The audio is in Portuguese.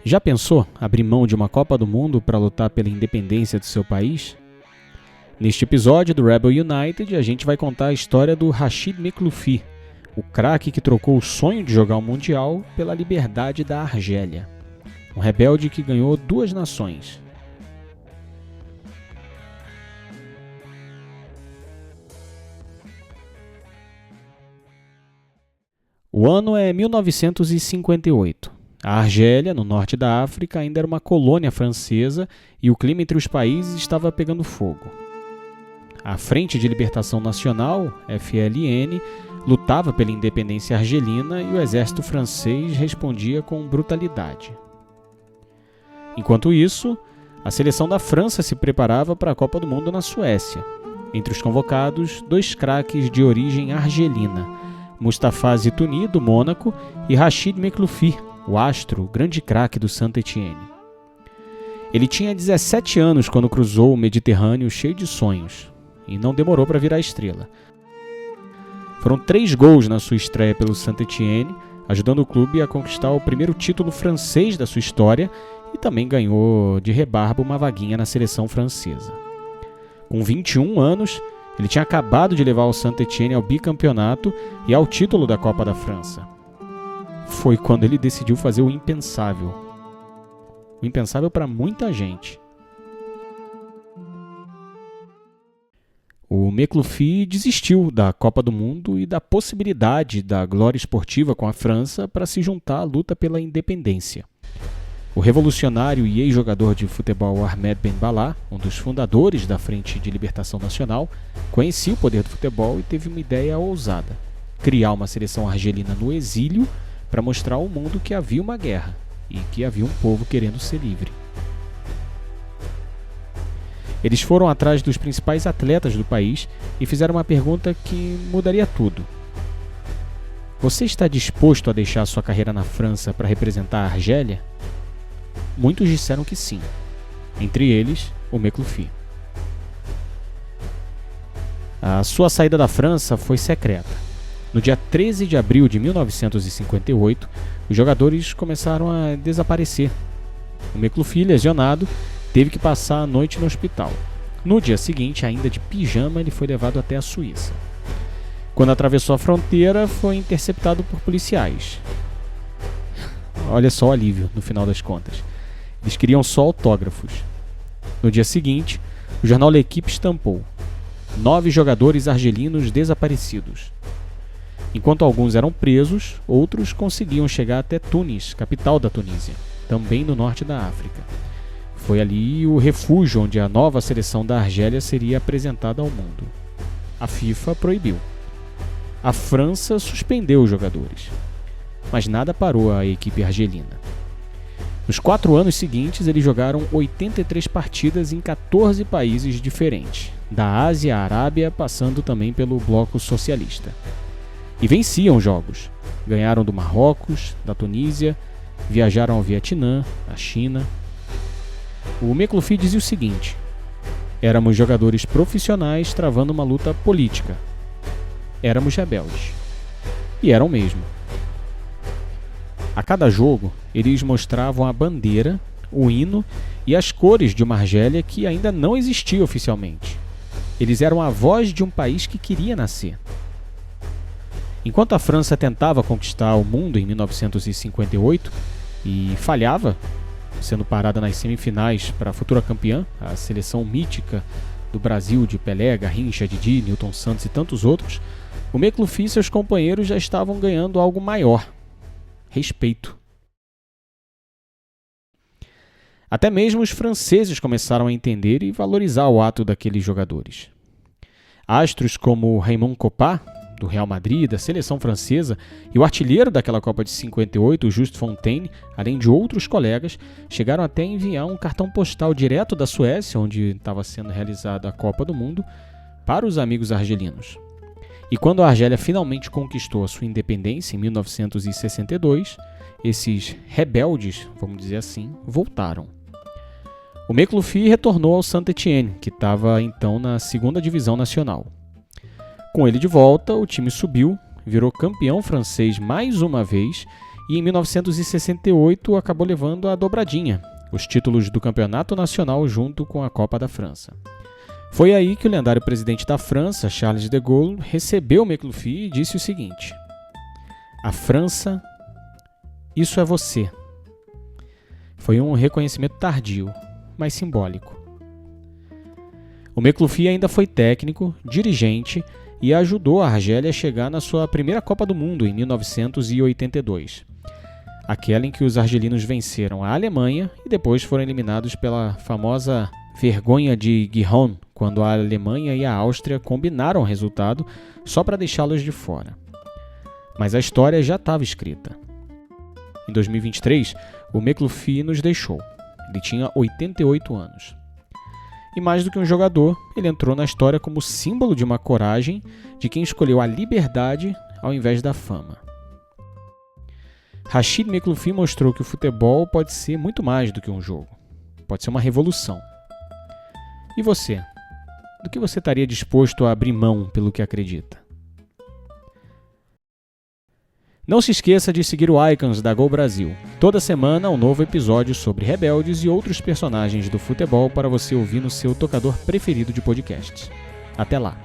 Já pensou abrir mão de uma Copa do Mundo para lutar pela independência do seu país? Neste episódio do Rebel United, a gente vai contar a história do Rachid Mekloufi, o craque que trocou o sonho de jogar o Mundial pela liberdade da Argélia. Um rebelde que ganhou 2 nações. O ano é 1958. A Argélia, no norte da África, ainda era uma colônia francesa e o clima entre os países estava pegando fogo. A Frente de Libertação Nacional, FLN, lutava pela independência argelina e o exército francês respondia com brutalidade. Enquanto isso, a seleção da França se preparava para a Copa do Mundo na Suécia. Entre os convocados, 2 craques de origem argelina, Mustapha Zitouni, do Mônaco, e Rachid Mekloufi, o astro, grande craque do Saint-Étienne. Ele tinha 17 anos quando cruzou o Mediterrâneo cheio de sonhos, e não demorou para virar estrela. Foram 3 gols na sua estreia pelo Saint-Étienne, ajudando o clube a conquistar o primeiro título francês da sua história e também ganhou de rebarba uma vaguinha na seleção francesa. Com 21 anos, ele tinha acabado de levar o Saint-Étienne ao bicampeonato e ao título da Copa da França. Foi quando ele decidiu fazer o impensável. O impensável para muita gente. O Mekloufi desistiu da Copa do Mundo e da possibilidade da glória esportiva com a França para se juntar à luta pela independência. O revolucionário e ex-jogador de futebol Ahmed Ben Balla, um dos fundadores da Frente de Libertação Nacional, conhecia o poder do futebol e teve uma ideia ousada: criar uma seleção argelina no exílio para mostrar ao mundo que havia uma guerra e que havia um povo querendo ser livre. Eles foram atrás dos principais atletas do país e fizeram uma pergunta que mudaria tudo. Você está disposto a deixar sua carreira na França para representar a Argélia? Muitos disseram que sim, entre eles o Mekloufi. A sua saída da França foi secreta. No dia 13 de abril de 1958, os jogadores começaram a desaparecer. O Mekloufi, lesionado, teve que passar a noite no hospital. No dia seguinte, ainda de pijama, ele foi levado até a Suíça. Quando atravessou a fronteira, foi interceptado por policiais. Olha só o alívio, no final das contas. Eles queriam só autógrafos. No dia seguinte, o jornal L'Équipe estampou: 9 jogadores argelinos desaparecidos. Enquanto alguns eram presos, outros conseguiam chegar até Tunis, capital da Tunísia, também no norte da África. Foi ali o refúgio onde a nova seleção da Argélia seria apresentada ao mundo. A FIFA proibiu. A França suspendeu os jogadores. Mas nada parou a equipe argelina. Nos 4 anos seguintes, eles jogaram 83 partidas em 14 países diferentes, da Ásia à Arábia, passando também pelo bloco socialista. E venciam jogos. Ganharam do Marrocos, da Tunísia, viajaram ao Vietnã, à China. O Mekloufi dizia o seguinte: éramos jogadores profissionais travando uma luta política. Éramos rebeldes. E eram mesmo. A cada jogo, eles mostravam a bandeira, o hino e as cores de uma Argélia que ainda não existia oficialmente. Eles eram a voz de um país que queria nascer. Enquanto a França tentava conquistar o mundo em 1958 e falhava, sendo parada nas semifinais para a futura campeã, a seleção mítica do Brasil de Pelé, Garrincha, Didi, Nilton Santos e tantos outros, o Mekloufi e seus companheiros já estavam ganhando algo maior: respeito. Até mesmo os franceses começaram a entender e valorizar o ato daqueles jogadores. Astros como Raymond Kopa, do Real Madrid, da seleção francesa, e o artilheiro daquela Copa de 58, o Just Fontaine, além de outros colegas, chegaram até a enviar um cartão postal direto da Suécia, onde estava sendo realizada a Copa do Mundo, para os amigos argelinos. E quando a Argélia finalmente conquistou a sua independência, em 1962, esses rebeldes, vamos dizer assim, voltaram. O McLuffy retornou ao Saint-Étienne, que estava então na 2ª Divisão Nacional. Com ele de volta, o time subiu, virou campeão francês mais uma vez e em 1968 acabou levando a dobradinha, os títulos do Campeonato Nacional junto com a Copa da França. Foi aí que o lendário presidente da França, Charles de Gaulle, recebeu o McLuffy e disse o seguinte: "A França, isso é você." Foi um reconhecimento tardio, mas simbólico. O McLuffy ainda foi técnico, dirigente e ajudou a Argélia a chegar na sua primeira Copa do Mundo em 1982. Aquela em que os argelinos venceram a Alemanha e depois foram eliminados pela famosa vergonha de Gijón, quando a Alemanha e a Áustria combinaram o resultado só para deixá-los de fora. Mas a história já estava escrita. Em 2023, o McLuffy nos deixou. Ele tinha 88 anos. E mais do que um jogador, ele entrou na história como símbolo de uma coragem de quem escolheu a liberdade ao invés da fama. Rachid McLuffy mostrou que o futebol pode ser muito mais do que um jogo. Pode ser uma revolução. E você? Do que você estaria disposto a abrir mão pelo que acredita? Não se esqueça de seguir o Icons da Gol Brasil. Toda semana um novo episódio sobre rebeldes e outros personagens do futebol para você ouvir no seu tocador preferido de podcasts. Até lá!